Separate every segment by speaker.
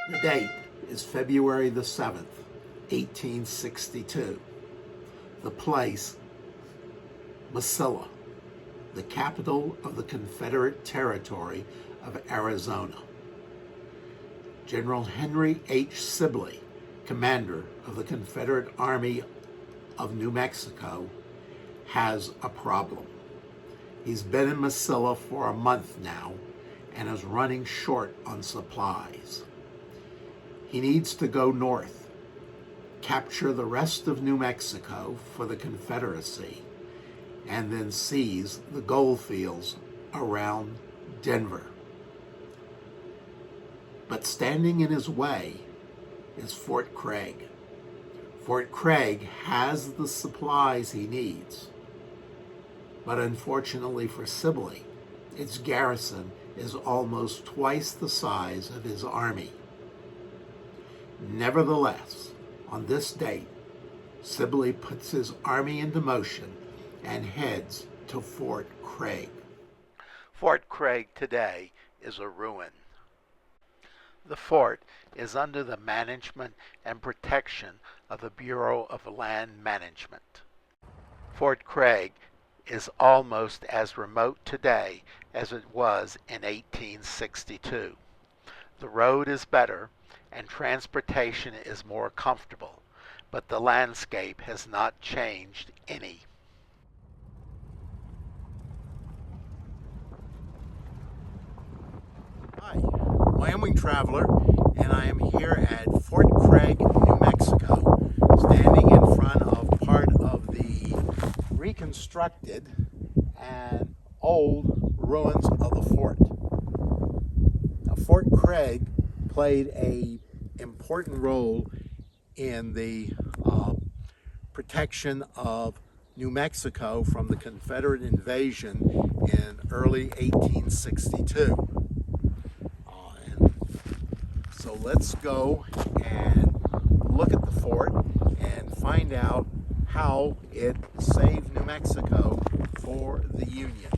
Speaker 1: The date is February the 7th, 1862. The place, Mesilla, the capital of the Confederate territory of Arizona. General Henry H. Sibley, commander of the Confederate Army of New Mexico, has a problem. He's been in Mesilla for a month now and is running short on supplies. He needs to go north, capture the rest of New Mexico for the Confederacy, and then seize the gold fields around Denver. But standing in his way is Fort Craig. Fort Craig has the supplies he needs, but unfortunately for Sibley, its garrison is almost twice the size of his army. Nevertheless, on this date, Sibley puts his army into motion and heads to Fort Craig.
Speaker 2: Fort Craig today is a ruin. The fort is under the management and protection of the Bureau of Land Management. Fort Craig is almost as remote today as it was in 1862. The road is better and transportation is more comfortable, but the landscape has not changed any.
Speaker 1: Hi, Wyoming Traveler, and I am here at Fort Craig, New Mexico, standing in front of part of the reconstructed and old ruins of the fort. Now, Fort Craig played an important role in the protection of New Mexico from the Confederate invasion in early 1862. So let's go and look at the fort and find out how it saved New Mexico for the Union.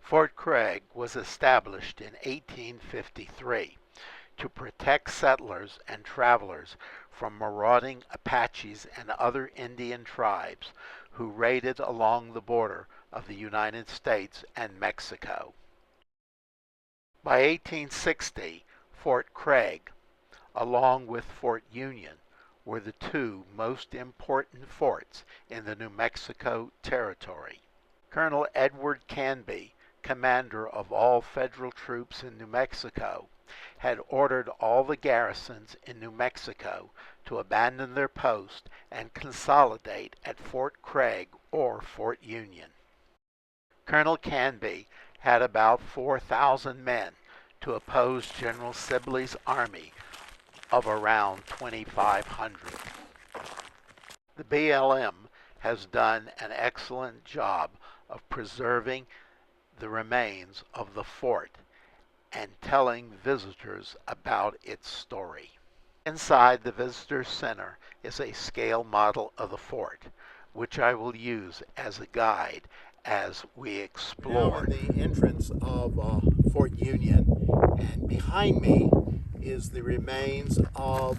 Speaker 2: Fort Craig was established in 1853 to protect settlers and travelers from marauding Apaches and other Indian tribes who raided along the border of the United States and Mexico. By 1860, Fort Craig, along with Fort Union, were the two most important forts in the New Mexico Territory. Colonel Edward Canby, commander of all federal troops in New Mexico, had ordered all the garrisons in New Mexico to abandon their post and consolidate at Fort Craig or Fort Union. Colonel Canby had about 4,000 men to oppose General Sibley's army of around 2,500. The BLM has done an excellent job of preserving the remains of the fort and telling visitors about its story. Inside the visitor center is a scale model of the fort, which I will use as a guide as we explore.
Speaker 1: Now in the entrance of Fort Union, and behind me is the remains of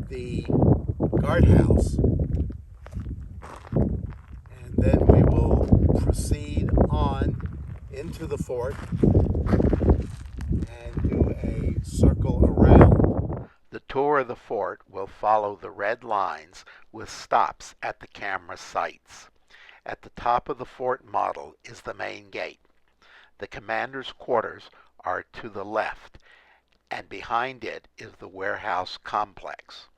Speaker 1: the guardhouse. And then we will proceed on into the fort and do a circle around.
Speaker 2: The tour of the fort will follow the red lines with stops at the camera sites. At the top of the fort model is the main gate. The commander's quarters are to the left, and behind it is the warehouse complex.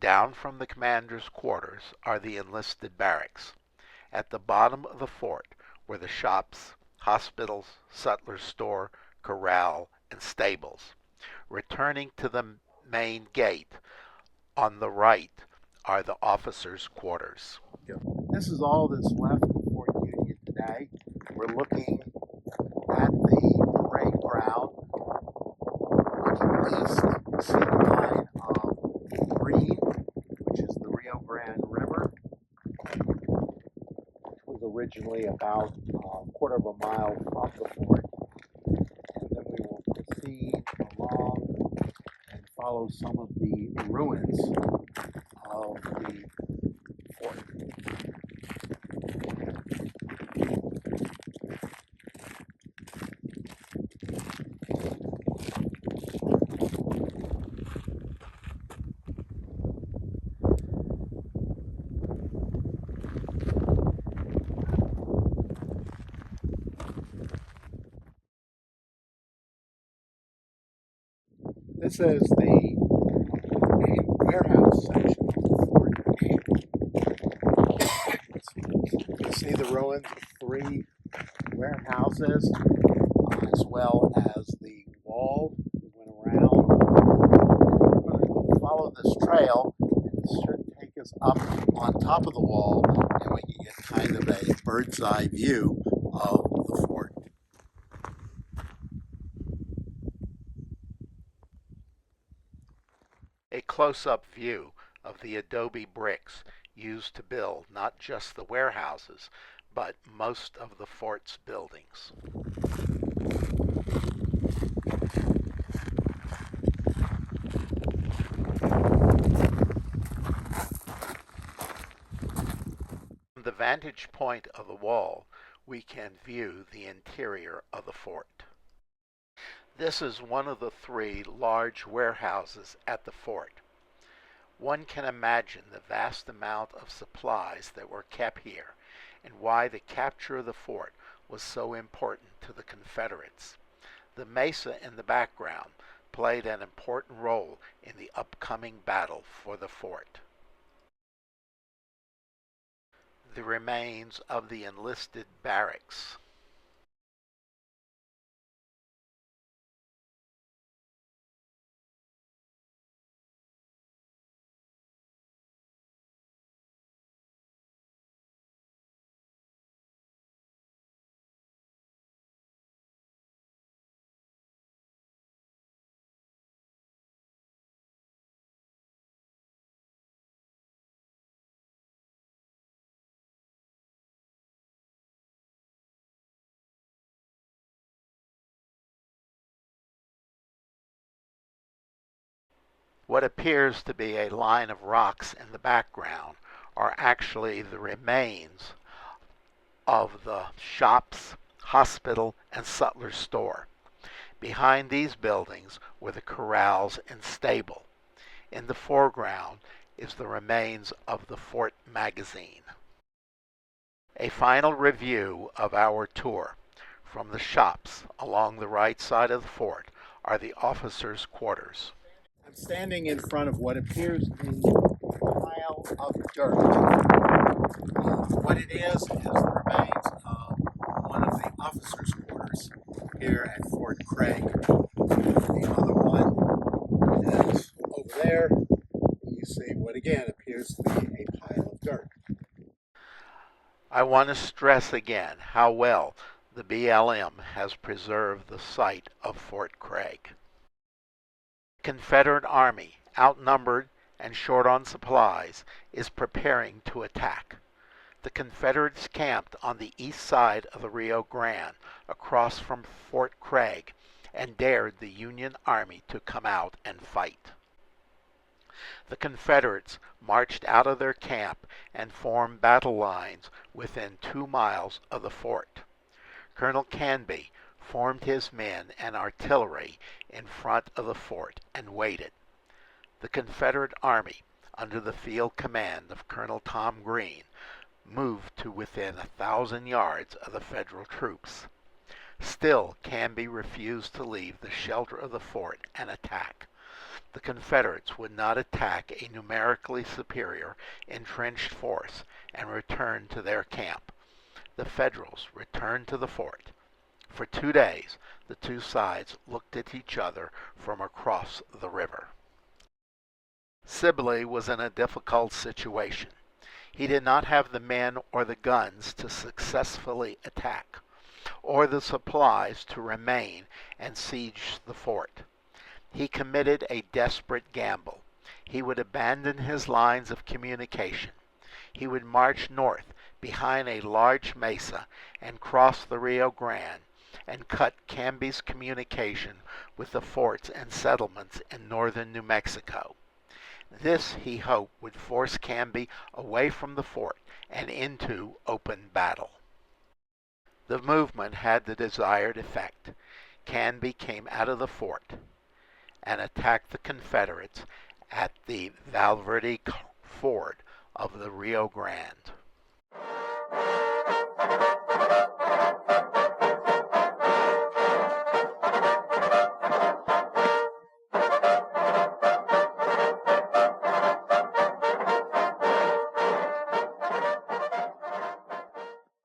Speaker 2: Down from the commander's quarters are the enlisted barracks. At the bottom of the fort were the shops, hospitals, sutler's store, corral, and stables. Returning to the main gate, on the right are the officers' quarters.
Speaker 1: This is all that's left of Fort Union today. We're looking at the parade ground, looking east. You see the line of green, which is the Rio Grande River. It was originally about a quarter of a mile from the fort. And then we will proceed along and follow follow some of the ruins of the fort. This is the main warehouse section of the fort. You can see the ruins of 3 warehouses, as well as the wall that went around. We're going to follow this trail, and it should take us up on top of the wall, and we can get kind of a bird's eye view of the fort.
Speaker 2: A close-up view of the adobe bricks used to build not just the warehouses, but most of the fort's buildings. From the vantage point of the wall, we can view the interior of the fort. This is one of the 3 large warehouses at the fort. One can imagine the vast amount of supplies that were kept here and why the capture of the fort was so important to the Confederates. The mesa in the background played an important role in the upcoming battle for the fort. The remains of the enlisted barracks. What appears to be a line of rocks in the background are actually the remains of the shops, hospital, and sutler store. Behind these buildings were the corrals and stable. In the foreground is the remains of the fort magazine. A final review of our tour. From the shops along the right side of the fort are the officers' quarters.
Speaker 1: I'm standing in front of what appears to be a pile of dirt. What it is the remains of one of the officers' quarters here at Fort Craig. The other one is over there. You see what again appears to be a pile of dirt.
Speaker 2: I want to stress again how well the BLM has preserved the site of Fort Craig. The Confederate Army, outnumbered and short on supplies, is preparing to attack. The Confederates camped on the east side of the Rio Grande, across from Fort Craig, and dared the Union Army to come out and fight. The Confederates marched out of their camp and formed battle lines within 2 miles of the fort. Colonel Canby formed his men and artillery in front of the fort and waited. The Confederate Army, under the field command of Colonel Tom Green, moved to within 1,000 yards of the Federal troops. Still, Canby refused to leave the shelter of the fort and attack. The Confederates would not attack a numerically superior entrenched force and return to their camp. The Federals returned to the fort. For 2 days, the 2 sides looked at each other from across the river. Sibley was in a difficult situation. He did not have the men or the guns to successfully attack, or the supplies to remain and siege the fort. He committed a desperate gamble. He would abandon his lines of communication. He would march north behind a large mesa and cross the Rio Grande and cut Canby's communication with the forts and settlements in northern New Mexico. This, he hoped, would force Canby away from the fort and into open battle. The movement had the desired effect. Canby came out of the fort and attacked the Confederates at the Valverde Ford of the Rio Grande.